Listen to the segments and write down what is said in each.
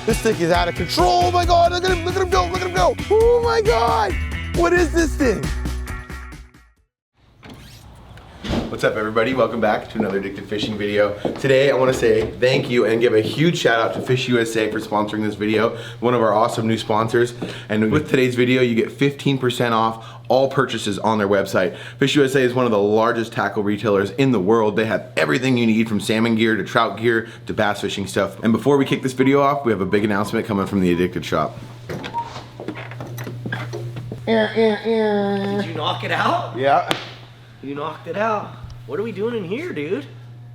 This thing is out of control. Oh my God, look at him go, look at him go. Oh my God, what is this thing? What's up everybody, welcome back to another Addicted Fishing video. Today I want to say thank you and give a huge shout out to Fish USA for sponsoring this video, one of our awesome new sponsors. And with today's video you get 15% off all purchases on their website. Fish USA is one of the largest tackle retailers in the world. They have everything you need from salmon gear to trout gear to bass fishing stuff. And before we kick this video off, we have a big announcement coming from the Addicted Shop. Did you knock it out? Yeah. You knocked it out. What are we doing in here, dude?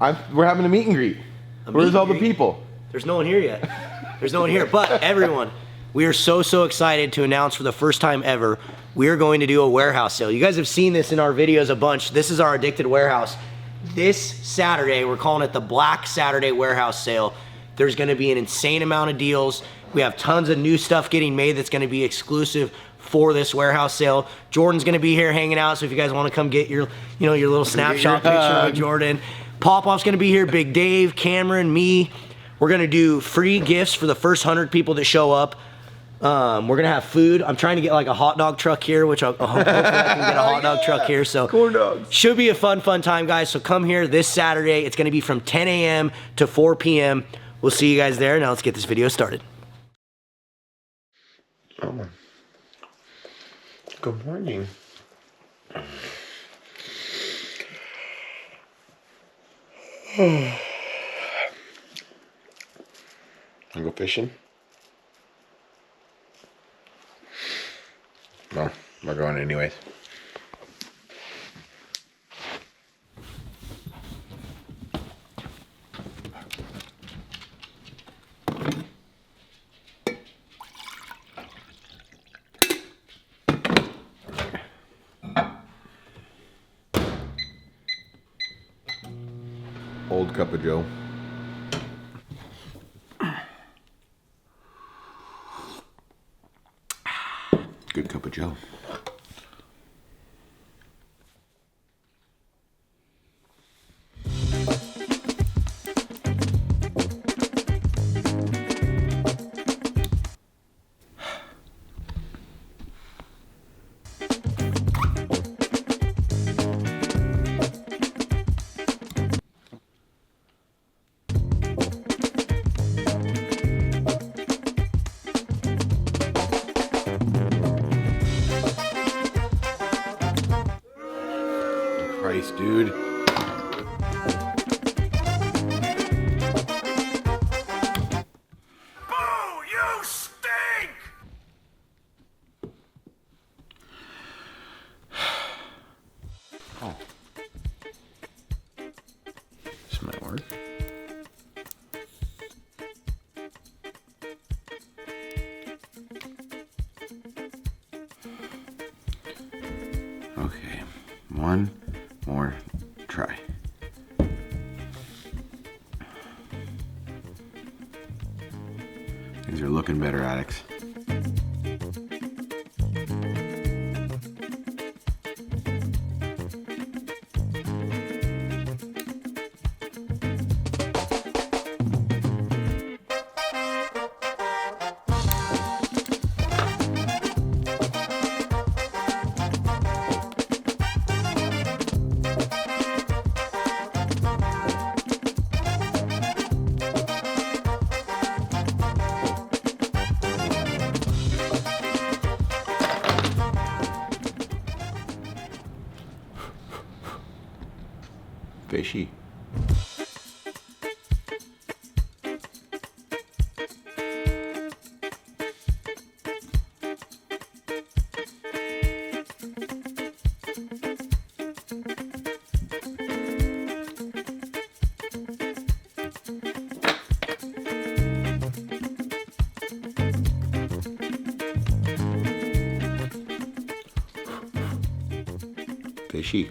We're having a meet and greet. Where's all the people? There's no one here yet. There's no one here, but everyone, we are so excited to announce for the first time ever, we are going to do a warehouse sale. You guys have seen this in our videos a bunch. This is our Addicted Warehouse. This Saturday, we're calling it the Black Saturday Warehouse Sale. There's gonna be an insane amount of deals. We have tons of new stuff getting made that's gonna be exclusive for this warehouse sale. Jordan's gonna be here hanging out, so if you guys wanna come get your, your little snapshot picture with Jordan. Pop-Off's gonna be here, Big Dave, Cameron, me. We're gonna do free gifts for the first 100 people that show up. We're gonna have food. I'm trying to get like a hot dog truck here, which hopefully I can get a hot dog truck here. So corn dogs. Should be a fun time, guys. So come here this Saturday. It's gonna be from 10 a.m. to 4 p.m. We'll see you guys there. Now let's get this video started. Oh. Good morning. Wanna go fishing? No, we're going anyways. Old cup of Joe. Good cup of Joe. Christ, dude. Boo! You stink! Oh. This might work. Okay, one more try. These are looking better, Alex. Fishy. Fishy.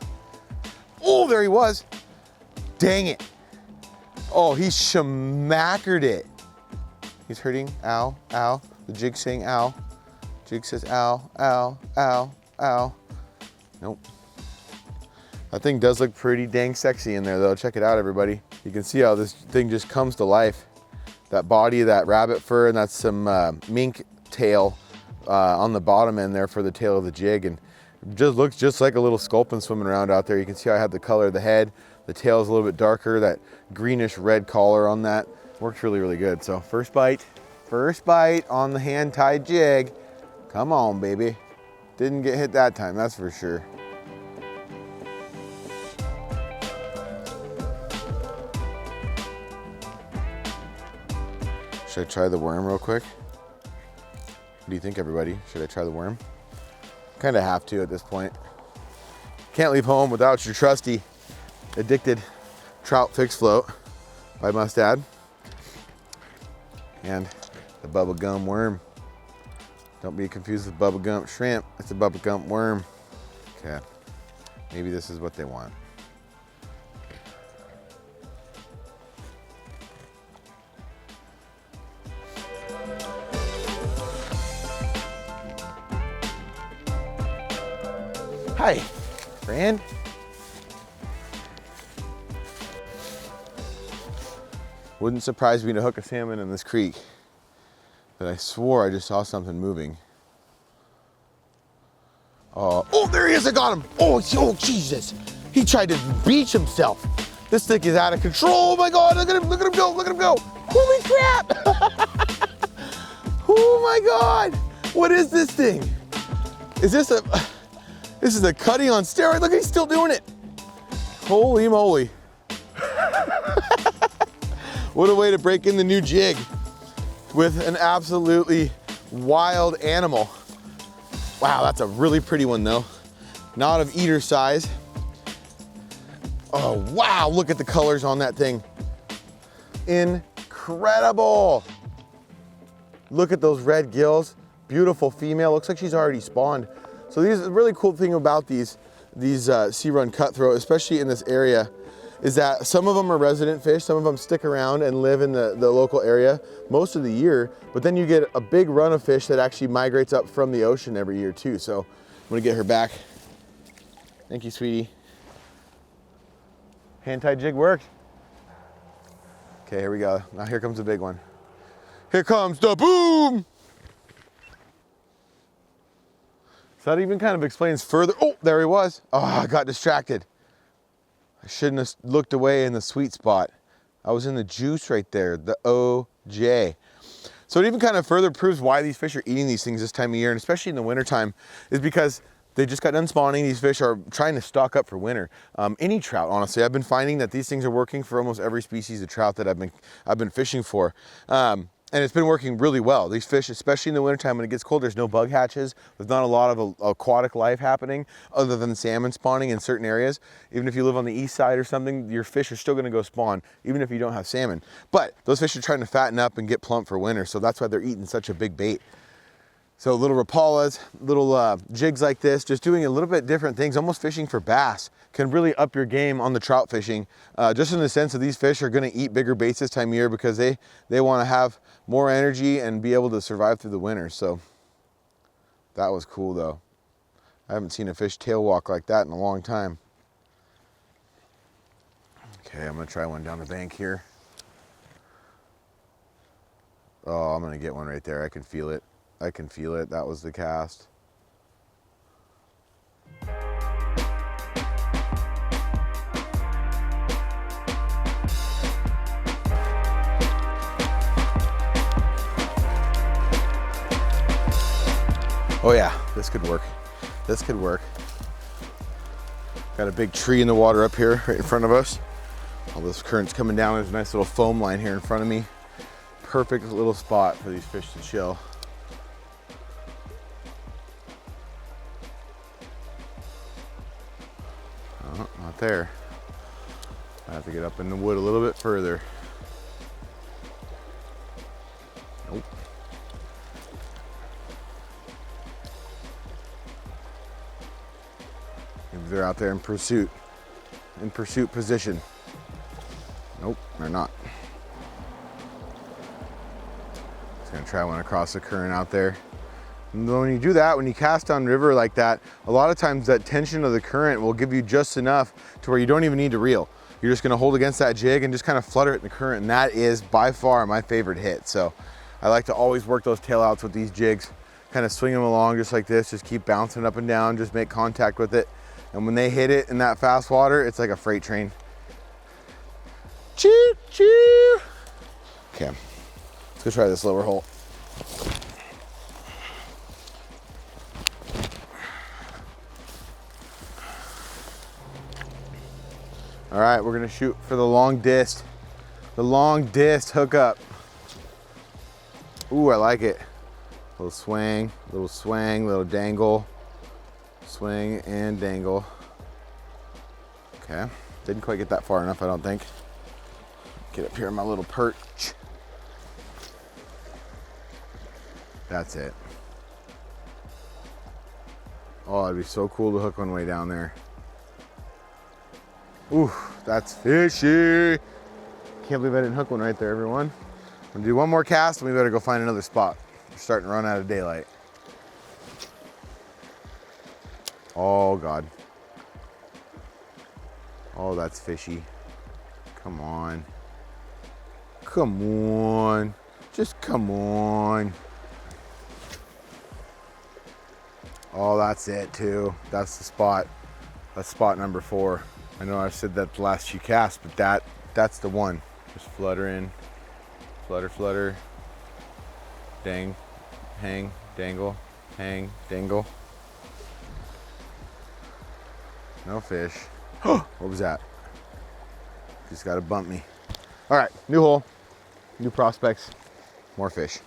Oh, there he was. Dang it. Oh, he schmackered it. He's hurting. Ow, ow. The jig's saying ow. Jig says ow, ow, ow, ow. Nope. That thing does look pretty dang sexy in there though. Check it out, everybody. You can see how this thing just comes to life. That body, that rabbit fur, and that's some mink tail on the bottom end there for the tail of the jig. And it just looks just like a little sculpin swimming around out there. You can see how I have the color of the head. The tail is a little bit darker, that greenish red collar on that. Works really, really good. So first bite on the hand-tied jig. Come on, baby. Didn't get hit that time, that's for sure. Should I try the worm real quick? What do you think, everybody? Should I try the worm? Kind of have to at this point. Can't leave home without your trusty addicted trout fix float by 𝗪𝗪𝗥𝗗 and the bubble gum worm. Don't be confused with bubble gum shrimp. It's a bubble gum worm. Okay, maybe this is what they want. Hi, friend. Wouldn't surprise me to hook a salmon in this creek, but I swore I just saw something moving. Oh, there he is, I got him. Oh, Jesus. He tried to beach himself. This thing is out of control. Oh my God, look at him go, look at him go. Holy crap. Oh my God. What is this thing? This is a cutting on steroid. Look, he's still doing it. Holy moly. What a way to break in the new jig with an absolutely wild animal. Wow, that's a really pretty one though. Not of eater size. Oh, wow, look at the colors on that thing. Incredible. Look at those red gills. Beautiful female, looks like she's already spawned. So these, a really cool thing about these sea run cutthroat, especially in this area, is that some of them are resident fish, some of them stick around and live in the local area most of the year, but then you get a big run of fish that actually migrates up from the ocean every year too. So I'm gonna get her back. Thank you, sweetie. Hand-tied jig worked. Okay, here we go. Now here comes the big one. Here comes the boom! So that even kind of explains further. Oh, there he was. Oh, I got distracted. I shouldn't have looked away in the sweet spot. I was in the juice right there, the OJ. So it even kind of further proves why these fish are eating these things this time of year, and especially in the wintertime, is because they just got done spawning. These fish are trying to stock up for winter. Any trout, honestly, I've been finding that these things are working for almost every species of trout that I've been fishing for. And it's been working really well. These fish, especially in the wintertime when it gets cold, there's no bug hatches. There's not a lot of aquatic life happening other than salmon spawning in certain areas. Even if you live on the east side or something, your fish are still gonna go spawn, even if you don't have salmon. But those fish are trying to fatten up and get plump for winter, so that's why they're eating such a big bait. So little rapalas, little jigs like this, just doing a little bit different things, almost fishing for bass, can really up your game on the trout fishing, just in the sense that these fish are gonna eat bigger baits this time of year because they wanna have more energy and be able to survive through the winter. So that was cool though. I haven't seen a fish tail walk like that in a long time. Okay, I'm gonna try one down the bank here. Oh, I'm gonna get one right there, I can feel it. I can feel it. That was the cast. Oh yeah, this could work. This could work. Got a big tree in the water up here right in front of us. All this current's coming down. There's a nice little foam line here in front of me. Perfect little spot for these fish to chill. Oh, not there. I have to get up in the wood a little bit further. Nope. Maybe they're out there in pursuit position. Nope, they're not. Just gonna try one across the current out there. And when you do that, when you cast on river like that, a lot of times that tension of the current will give you just enough to where you don't even need to reel. You're just gonna hold against that jig and just kind of flutter it in the current, and that is by far my favorite hit. So I like to always work those tail outs with these jigs, kind of swing them along just like this, just keep bouncing up and down, just make contact with it. And when they hit it in that fast water, it's like a freight train. Choo choo. Okay, let's go try this lower hole. All right, we're gonna shoot for the long disc hookup. Ooh, I like it. Little swing, little dangle. Swing and dangle. Okay, didn't quite get that far enough, I don't think. Get up here in my little perch. That's it. Oh, it'd be so cool to hook one way down there. Ooh, that's fishy. Can't believe I didn't hook one right there, everyone. I'm gonna do one more cast and we better go find another spot. We're starting to run out of daylight. Oh God. Oh, that's fishy. Come on. Come on. Just come on. Oh, that's it too. That's the spot. That's spot number 4. I know I've said that the last few casts, but that's the one. Just flutter in. Flutter, flutter. Dang. Hang. Dangle. Hang. Dangle. No fish. What was that? Just gotta bump me. All right, new hole, new prospects, more fish.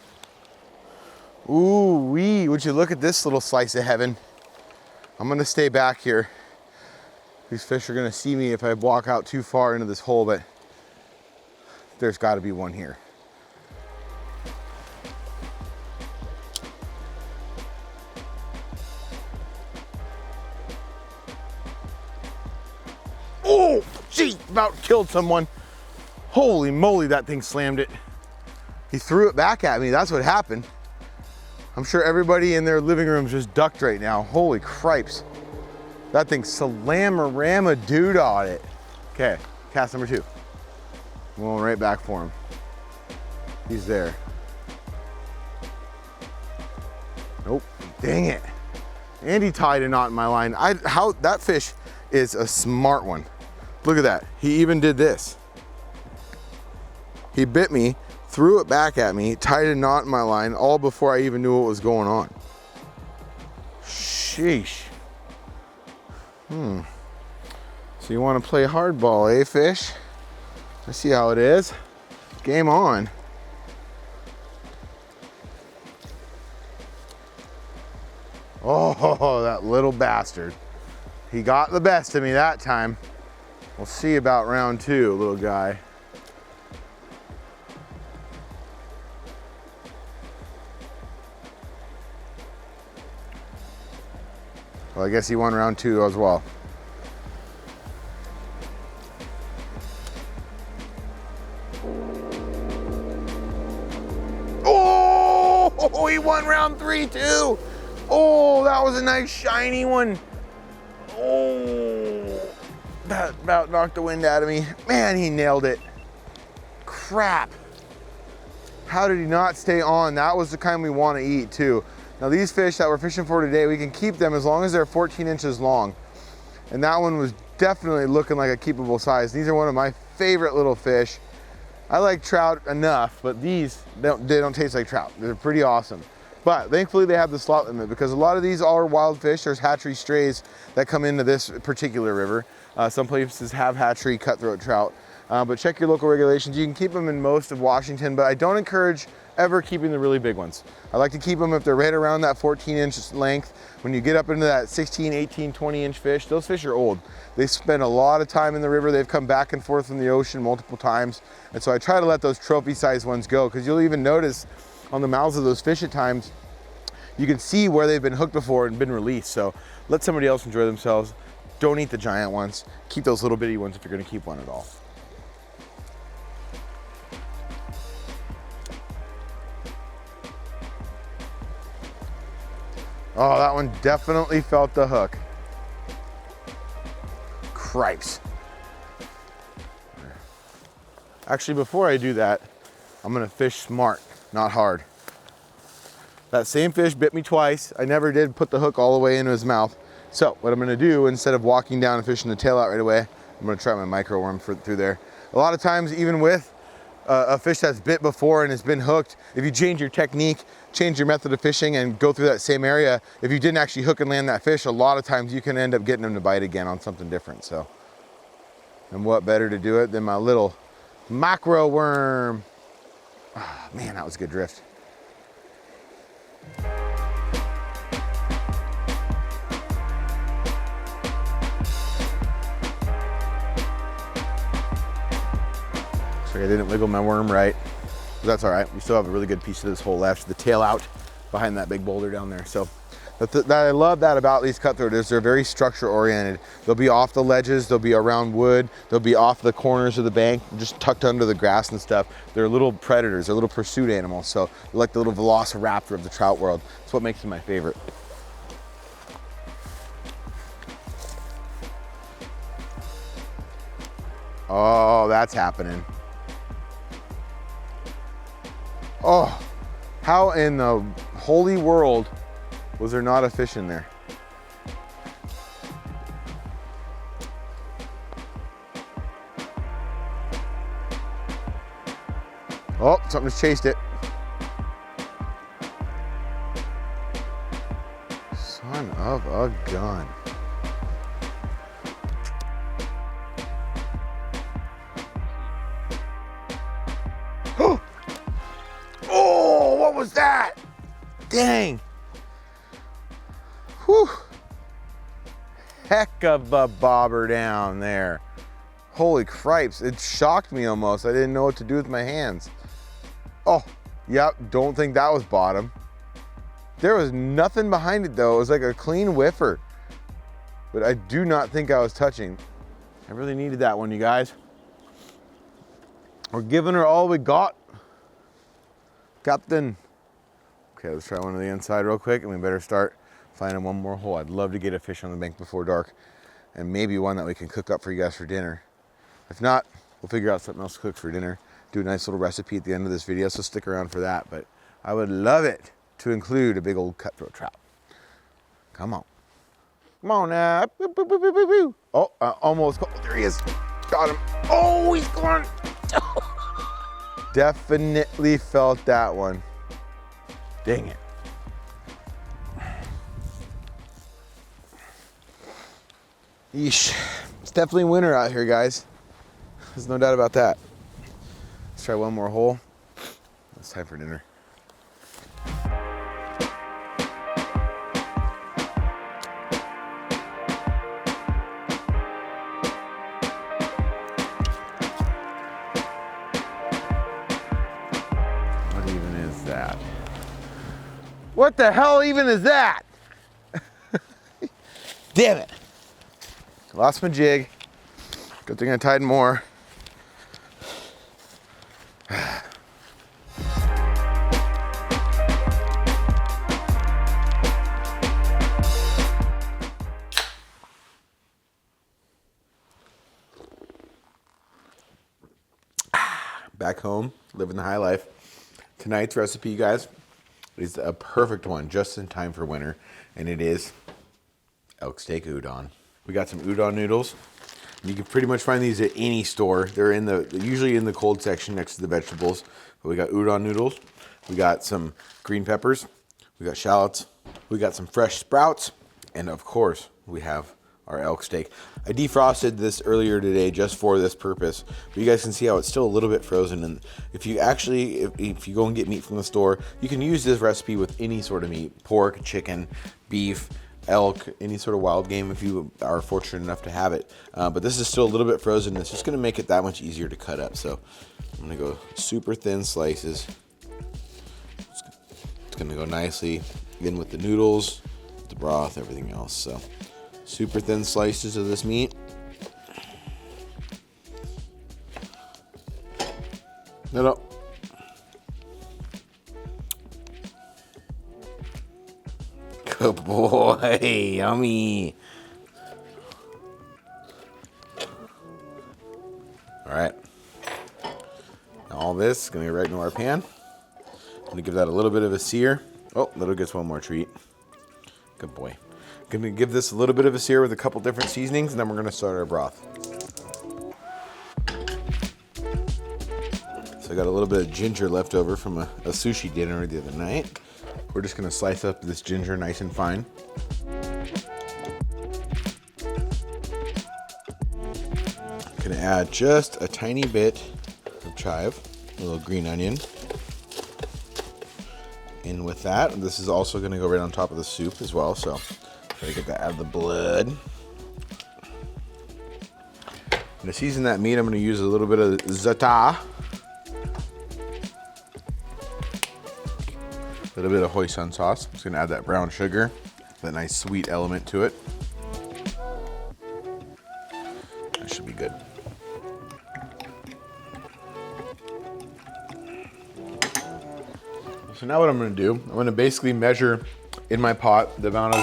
Ooh wee, would you look at this little slice of heaven? I'm gonna stay back here. These fish are gonna see me if I walk out too far into this hole, but there's gotta be one here. Oh, Gee, about killed someone. Holy moly, that thing slammed it. He threw it back at me, that's what happened. I'm sure everybody in their living room's just ducked right now. Holy cripes. That thing slammarama doodah it. Okay, cast number 2. I'm going right back for him. He's there. Nope, dang it. And he tied a knot in my line. That fish is a smart one. Look at that, he even did this. He bit me, threw it back at me, tied a knot in my line, all before I even knew what was going on. Sheesh. So you want to play hardball, eh, fish? Let's see how it is. Game on. Oh, that little bastard. He got the best of me that time. We'll see about round 2, little guy. Well, I guess he won round 2 as well. Oh, he won round 3 too. Oh, that was a nice shiny one. Oh, that about knocked the wind out of me. Man, he nailed it. Crap. How did he not stay on? That was the kind we want to eat too. Now these fish that we're fishing for today, we can keep them as long as they're 14 inches long. And that one was definitely looking like a keepable size. These are one of my favorite little fish. I like trout enough, but these, they don't taste like trout. They're pretty awesome. But thankfully they have the slot limit because a lot of these are wild fish. There's hatchery strays that come into this particular river. Some places have hatchery cutthroat trout. But check your local regulations. You can keep them in most of Washington, but I don't encourage ever keeping the really big ones. I like to keep them if they're right around that 14-inch length. When you get up into that 16, 18, 20-inch fish, those fish are old. They spend a lot of time in the river. They've come back and forth from the ocean multiple times. And so I try to let those trophy-sized ones go because you'll even notice on the mouths of those fish at times, you can see where they've been hooked before and been released. So let somebody else enjoy themselves. Don't eat the giant ones. Keep those little bitty ones if you're gonna keep one at all. Oh, that one definitely felt the hook. Cripes. Actually, before I do that, I'm gonna fish smart, not hard. That same fish bit me twice. I never did put the hook all the way into his mouth. So what I'm gonna do, instead of walking down and fishing the tail out right away, I'm gonna try my micro worm through there. A lot of times, even with a fish that's bit before and has been hooked, if you change your technique, change your method of fishing and go through that same area, if you didn't actually hook and land that fish, a lot of times you can end up getting them to bite again on something different. So, and what better to do it than my little macro worm. Oh, man, that was a good drift. I didn't wiggle my worm right, but that's all right. We still have a really good piece of this hole left, the tail out behind that big boulder down there. So I love that about these cutthroat is they're very structure oriented. They'll be off the ledges, they'll be around wood, they'll be off the corners of the bank, just tucked under the grass and stuff. They're little predators, they're little pursuit animals. So they're like the little velociraptor of the trout world. That's what makes them my favorite. Oh, that's happening. Oh, how in the holy world was there not a fish in there? Oh, something just chased it. Son of a gun. Oh, what was that? Dang. Whew. Heck of a bobber down there. Holy cripes, it shocked me almost. I didn't know what to do with my hands. Oh, yep, don't think that was bottom. There was nothing behind it though. It was like a clean whiffer. But I do not think I was touching. I really needed that one, you guys. We're giving her all we got. Captain. Okay, let's try one on the inside real quick, and we better start finding one more hole. I'd love to get a fish on the bank before dark, and maybe one that we can cook up for you guys for dinner. If not, we'll figure out something else to cook for dinner. Do a nice little recipe at the end of this video, so stick around for that. But I would love it to include a big old cutthroat trout. Come on. Come on now. Oh, almost. Oh, there he is. Got him. Oh, he's gone. Definitely felt that one. Dang it. Yeesh. It's definitely winter out here, guys. There's no doubt about that. Let's try one more hole. It's time for dinner. What even is that? What the hell even is that? Damn it. Lost my jig. Good thing I tied more. Back home, living the high life. Tonight's recipe, you guys, is a perfect one just in time for winter, and it is elk steak udon. We got some udon noodles. You can pretty much find these at any store. They're usually in the cold section next to the vegetables. But we got udon noodles. We got some green peppers. We got shallots. We got some fresh sprouts, and of course, we have our elk steak. I defrosted this earlier today just for this purpose, but you guys can see how it's still a little bit frozen. And if you actually, if you go and get meat from the store, you can use this recipe with any sort of meat: pork, chicken, beef, elk, any sort of wild game if you are fortunate enough to have it. But this is still a little bit frozen. It's just gonna make it that much easier to cut up. So I'm gonna go super thin slices. It's gonna go nicely in with the noodles, the broth, everything else. So super thin slices of this meat. No. Good boy, yummy. All right. Now all this is gonna go right into our pan. I'm gonna give that a little bit of a sear. Oh, little gets one more treat. Good boy. Gonna give this a little bit of a sear with a couple different seasonings, and then we're gonna start our broth. So I got a little bit of ginger left over from a sushi dinner the other night. We're just gonna slice up this ginger nice and fine. Gonna add just a tiny bit of chive, a little green onion. And with that, this is also gonna go right on top of the soup as well, so try to get that out of the blood. And to season that meat, I'm gonna use a little bit of za'atar. A little bit of hoisin sauce. I'm just gonna add that brown sugar, that nice sweet element to it. That should be good. So now what I'm gonna do, I'm gonna basically measure in my pot the amount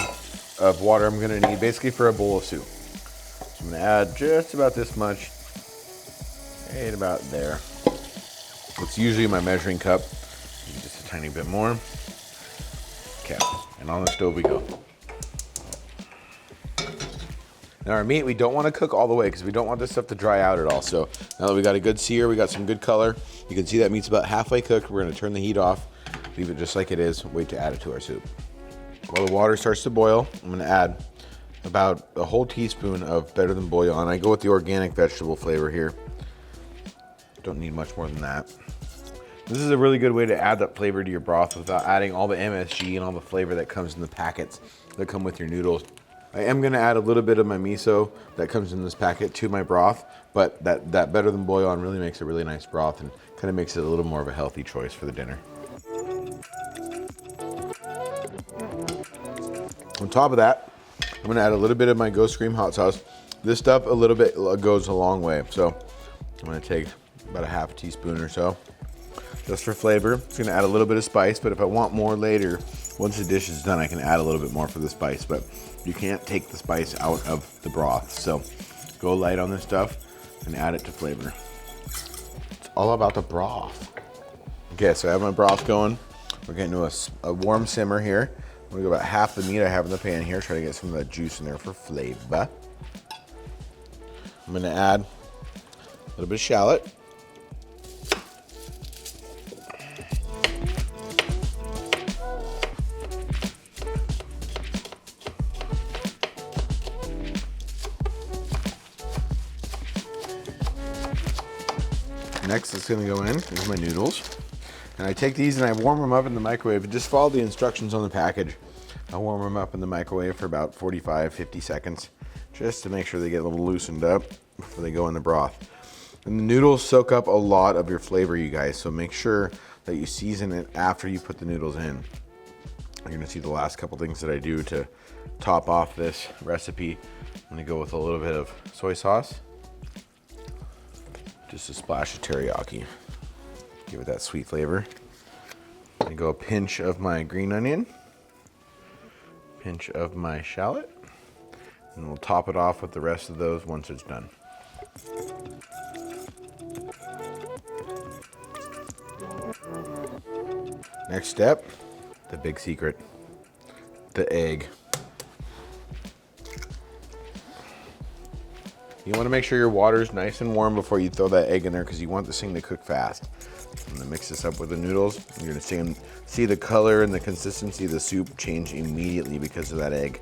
of water I'm gonna need basically for a bowl of soup. So I'm gonna add just about this much, right about there. It's usually my measuring cup, just a tiny bit more. Okay, and on the stove we go. Now our meat, we don't want to cook all the way because we don't want this stuff to dry out at all. So now that we got a good sear, we got some good color. You can see that meat's about halfway cooked. We're gonna turn the heat off, leave it just like it is, wait to add it to our soup. While the water starts to boil, I'm gonna add about a whole teaspoon of Better Than Bouillon. I go with the organic vegetable flavor here. Don't need much more than that. This is a really good way to add that flavor to your broth without adding all the MSG and all the flavor that comes in the packets that come with your noodles. I am gonna add a little bit of my miso that comes in this packet to my broth, but that Better Than Bouillon really makes a really nice broth and kind of makes it a little more of a healthy choice for the dinner. On top of that, I'm gonna add a little bit of my Ghost Cream hot sauce. This stuff a little bit goes a long way. So I'm gonna take about a half teaspoon or so, just for flavor. It's gonna add a little bit of spice, but if I want more later, once the dish is done, I can add a little bit more for the spice, but you can't take the spice out of the broth. So go light on this stuff and add it to flavor. It's all about the broth. Okay, so I have my broth going. We're getting to a warm simmer here. I'm gonna go about half the meat I have in the pan here, try to get some of that juice in there for flavor. I'm gonna add a little bit of shallot. Next, it's gonna go in is my noodles. And I take these and I warm them up in the microwave. Just follow the instructions on the package. I warm them up in the microwave for about 45, 50 seconds, just to make sure they get a little loosened up before they go in the broth. And the noodles soak up a lot of your flavor, you guys, so make sure that you season it after you put the noodles in. You're gonna see the last couple things that I do to top off this recipe. I'm gonna go with a little bit of soy sauce, just a splash of teriyaki. Give it that sweet flavor. I'm gonna go a pinch of my green onion, pinch of my shallot, and we'll top it off with the rest of those once it's done. Next step, the big secret, the egg. You want to make sure your water is nice and warm before you throw that egg in there, because you want this thing to cook fast. I'm gonna mix this up with the noodles. You're gonna see the color and the consistency of the soup change immediately because of that egg.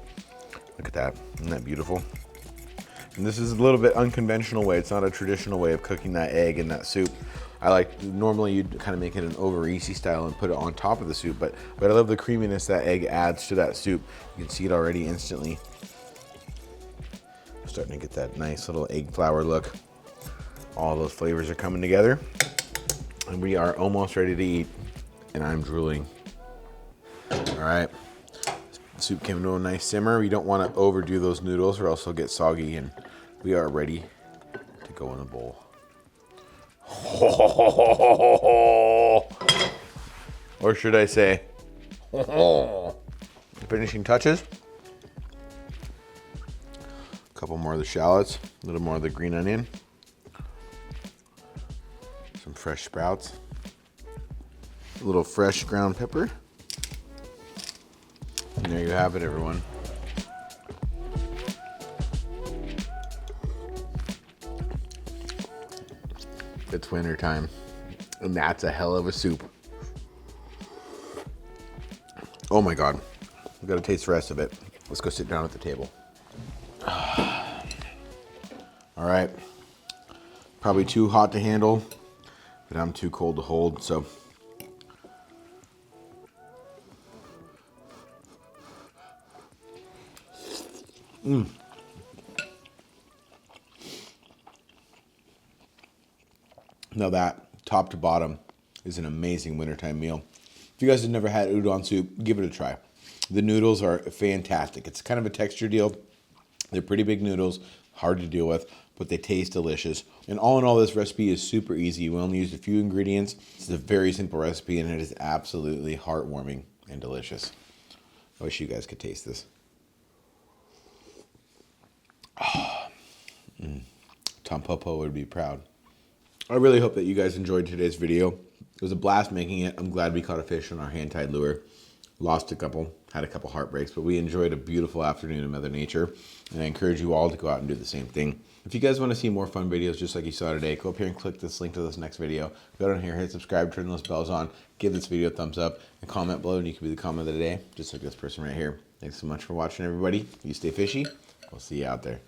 Look at that, isn't that beautiful? And this is a little bit unconventional way. It's not a traditional way of cooking that egg in that soup. Normally you'd kind of make it an over easy style and put it on top of the soup, but I love the creaminess that egg adds to that soup. You can see it already instantly. Starting to get that nice little egg flour look. All those flavors are coming together. And we are almost ready to eat. And I'm drooling. All right. The soup came to a nice simmer. You don't want to overdo those noodles or else they'll get soggy. And we are ready to go in the bowl. Or should I say, finishing touches. A couple more of the shallots, a little more of the green onion, some fresh sprouts, a little fresh ground pepper. And there you have it, everyone. It's winter time, and that's a hell of a soup. Oh my God, we gotta taste the rest of it. Let's go sit down at the table. All right, probably too hot to handle, but I'm too cold to hold, so. Now that, top to bottom, is an amazing wintertime meal. If you guys have never had udon soup, give it a try. The noodles are fantastic. It's kind of a texture deal. They're pretty big noodles, hard to deal with, but they taste delicious. And all in all, this recipe is super easy. We only used a few ingredients. It's a very simple recipe, and it is absolutely heartwarming and delicious. I wish you guys could taste this. Tom Popo would be proud. I really hope that you guys enjoyed today's video. It was a blast making it. I'm glad we caught a fish on our hand-tied lure. Lost a couple, had a couple heartbreaks, but we enjoyed a beautiful afternoon in Mother Nature, and I encourage you all to go out and do the same thing. If you guys want to see more fun videos just like you saw today, go up here and click this link to this next video. Go down here, hit subscribe, turn those bells on, give this video a thumbs up, and comment below, and you can be the comment of the day, just like this person right here. Thanks so much for watching, everybody. You stay fishy. We'll see you out there.